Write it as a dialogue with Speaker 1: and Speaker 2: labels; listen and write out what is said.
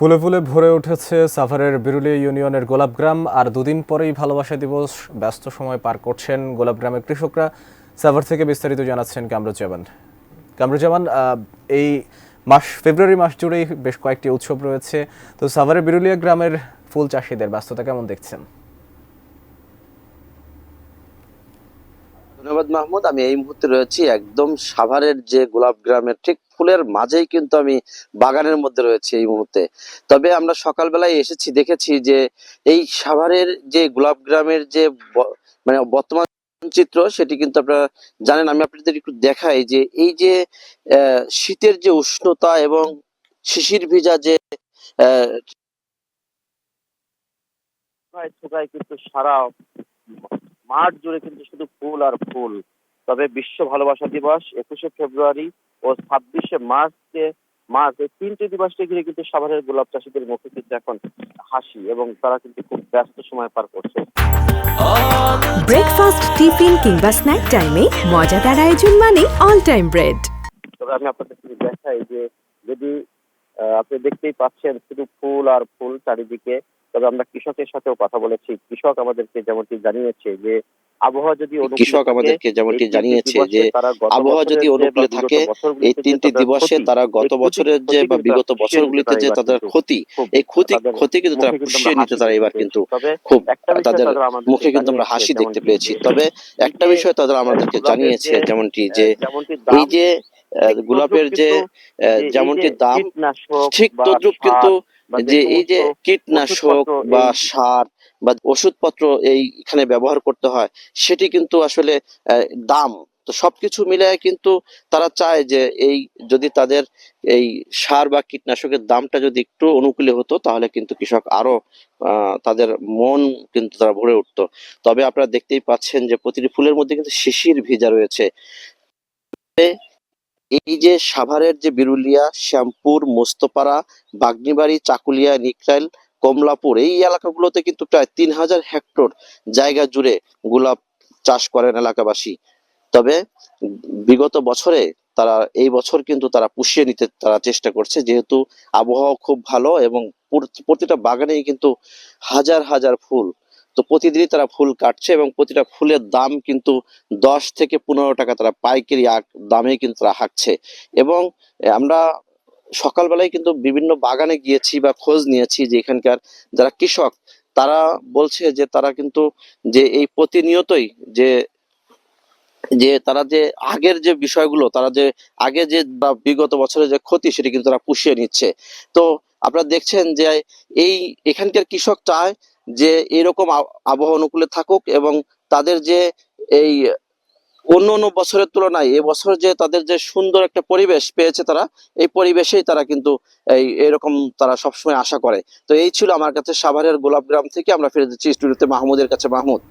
Speaker 1: ফুলে ফুলে ভরে উঠেছে সাভারের বিরুলিয়া ইউনিয়নের গোলাপগ্রাম। আর দুদিন পরেই ভালোবাসা দিবস। ব্যস্ত সময় পার করছেন গোলাপগ্রামের কৃষকরা। সাভার থেকে বিস্তারিত জানাচ্ছেন কামরুজ্জামান। কামরুজ্জামান, এই ফেব্রুয়ারি মাস জুড়েই বেশ কয়েকটি উৎসব রয়েছে। তো সাভারের বিরুলিয়া গ্রামের ফুল চাষিদের ব্যস্ততা কেমন দেখছেন?
Speaker 2: ধন্যবাদ মাহমুদ। আমি এই মুহূর্তে রয়েছি একদম সাভারের যে গোলাপ গ্রামের ঠিক ফুলের মাঝেই, কিন্তু আমি বাগানের মধ্যে রয়েছি এই মুহূর্তে। তবে আমরা সকালবেলায় এসেছি, দেখেছি যে এই সাভারের যে গোলাপ গ্রামের যে মানে বর্তমান চিত্র, সেটি কিন্তু আপনারা জানেন। আমি আপনাদের একটু দেখাই যে এই যে শীতের যে উষ্ণতা এবং শিশির ভেজা যে আহ কিন্তু সারা মাঠ জুড়ে কিন্তু শুধু ফুল আর ফুল। তবে বিশ্ব ভালোবাসা দিবস 21শে ফেব্রুয়ারি ও 26শে মার্চ এই তিনটি দিবসকে ঘিরে কিন্তু সাভারের গোলাপ চাষীদের মুখে কিন্তু এখন হাসি, এবং তারা কিন্তু খুব ব্যস্ত সময় পার করছে।
Speaker 3: ব্রেকফাস্ট, টিফিন কিংবা স্ন্যাক টাইমে মজাদার আয়োজন মানে অল টাইম ব্রেড।
Speaker 2: তবে আমি আপনাদের দেখাই যে যদি আপনি দেখতেই পাচ্ছেন শুধু ফুল আর ফুল চারিদিকে। তবে আমরা কৃষকের সাথেও কথা বলেছি। কৃষক আমাদেরকে যেমনটি জানিয়েছে যে আবহাওয়া যদি অনুকূলে থাকে, এই তিনটি দিবসে তারা গত বছরের যে বা বিগত বছরগুলিতে যে তাদের ক্ষতি, এই ক্ষতি কিন্তু তারা পুষিয়ে নিতে তারা এবার কিন্তু খুব তাদের মুখে কিন্তু আমরা হাসি দেখতে পেয়েছি। তবে একটা বিষয় তারা আমাদেরকে জানিয়েছে, যেমনটি যে এই যে গোলাপের যে যেমনটি দাম, ঠিক তদ্রুপ কিন্তু যে এই যে কীটনাশক বা সার বা ওষুধপত্র এইখানে ব্যবহার করতে হয়, সেটি কিন্তু আসলে দাম। তো সবকিছু মিলায় কিন্তু তারা চায় যে এই যদি তাদের এই সার বা কীটনাশকের দামটা যদি একটু অনুকূলে হতো, তাহলে কিন্তু কৃষক আরো তাদের মন কিন্তু তারা ভরে উঠতো। তবে আপনারা দেখতেই পাচ্ছেন যে প্রতিটি ফুলের মধ্যে কিন্তু শিশির ভেজা রয়েছে। এই যে সাভারের যে বিরুলিয়া, শ্যামপুর, মোস্তপাড়া, বাগনিবাড়ি, চাকুলিয়া, নিকরাইল, কমলাপুর এই এলাকাগুলোতে কিন্তু প্রায় 3000 হেক্টর জায়গা জুড়ে গোলাপ চাষ করেন এলাকাবাসী। তবে বিগত বছরে তারা এই বছর কিন্তু তারা পুষিয়ে নিতে তারা চেষ্টা করছে, যেহেতু আবহাওয়া খুব ভালো এবং প্রতিটা বাগানেই কিন্তু হাজার হাজার ফুল। তো প্রতিদিনই তারা ফুল কাটছে এবং প্রতিটা ফুলের দাম কিন্তু 10 থেকে 15 টাকা তারা পাইকারি দামে কিন্তু তারা হাঁকছে। এবং আমরা সকালবেলায় কিন্তু বিভিন্ন বাগানে গিয়েছি বা খোঁজ নিয়েছি যে এখানকার যারা কৃষক, তারা বলছে যে তারা কিন্তু যে এই প্রতিনিয়তই যে যে তারা যে আগের যে বিষয়গুলো, তারা যে আগে যে বা বিগত বছরের যে ক্ষতি, সেটি কিন্তু তারা পুষিয়ে নিচ্ছে। তো আপনারা দেখছেন যে এই এখানকার কৃষক চায় যে এরকম আবহাওয়া অনুকূলে থাকুক, এবং তাদের যে এই অন্য অন্য বছরের তুলনায় এবছর যে তাদের যে সুন্দর একটা পরিবেশ পেয়েছে, তারা এই পরিবেশেই তারা কিন্তু এরকম তারা সবসময় আশা করে। তো এই ছিল আমার কাছে সাভারের গোলাপগ্রাম থেকে। আমরা ফিরে যাচ্ছি স্টুডিওতে মাহমুদের কাছে। মাহমুদ।